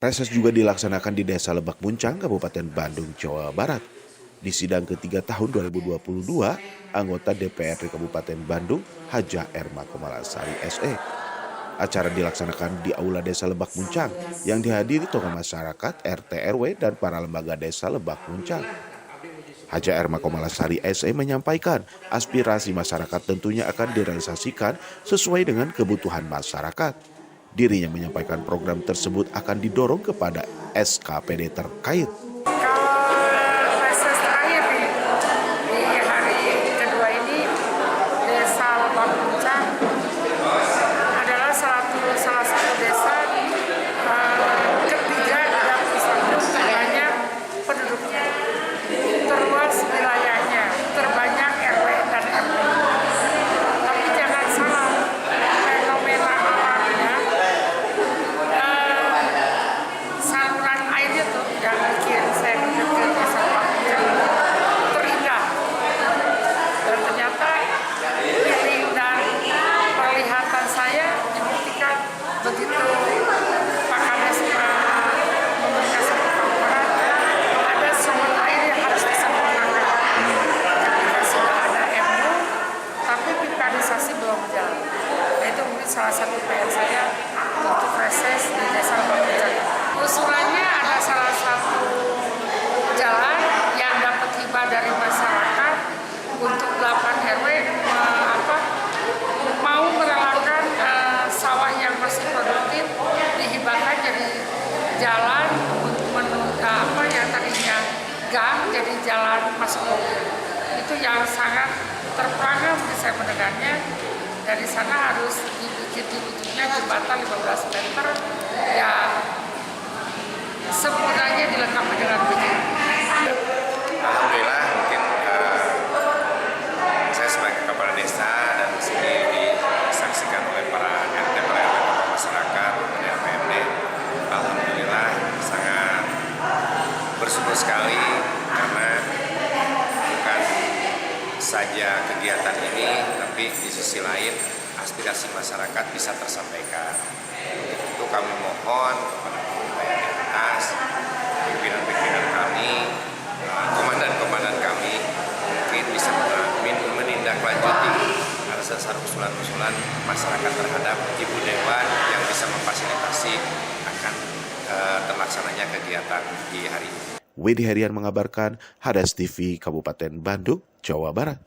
Reses juga dilaksanakan di Desa Lebak Muncang, Kabupaten Bandung, Jawa Barat. Di sidang ketiga tahun 2022, anggota DPRD Kabupaten Bandung, Hajah Erma Komalasari SE. Acara dilaksanakan di Aula Desa Lebak Muncang yang dihadiri tokoh masyarakat, RT RW, dan para lembaga Desa Lebak Muncang. Hajah Erma Komalasari SE menyampaikan aspirasi masyarakat tentunya akan direalisasikan sesuai dengan kebutuhan masyarakat. Dirinya menyampaikan program tersebut akan didorong kepada SKPD terkait. Kalau reses terakhir di hari kedua ini, Desa Lebak Muncang adalah salah satu desa ketiga di Dapur Satu terbanyak penduduknya, terluas wilayahnya, terbanyak RW dan RT. Tapi jangan salah, fenomena alamnya, saluran airnya tuh yang bikin saya ke Desa Lebak Muncang terindah. Dan ternyata feeling dan perlihatan saya dibuktikan begitu Pak Kades memberikan satu paparan, ada sumber air yang harus disempurnakan. Ketika sudah ada MU, tapi pipanisasi belum jalan. Nah, itu mungkin salah satu PR saya untuk reses di Desa Lebak Muncang. Usulannya ada salah satu jalan yang dapat hibah dari masyarakat untuk 8 RW mau merelakan sawah yang masih produktif dihibahkan jadi jalan yang tadinya gang jadi jalan masuk mobil. Itu yang sangat terperangah saya mendengarnya. Dari sana harus dibikinnya jembatan 15 meter yang sempurnanya dilengkapi dengan begini. Alhamdulillah, mungkin saya sebagai kepala desa dan di sini disaksikan oleh para RT, para RW, masyarakat, para PMD. Alhamdulillah sangat bersyukur sekali karena bukan saja kegiatan ini, tapi di sisi lain aspirasi masyarakat bisa tersampaikan. Untuk itu kami mohon kepada pemerintah yang di atas, pimpinan-pimpinan kami, komandan-komandan kami mungkin bisa menindaklanjuti dasar usulan-usulan masyarakat terhadap Ibu Dewan yang bisa memfasilitasi akan terlaksananya kegiatan di hari ini. Widi Herian mengabarkan, Hadas TV Kabupaten Bandung, Jawa Barat.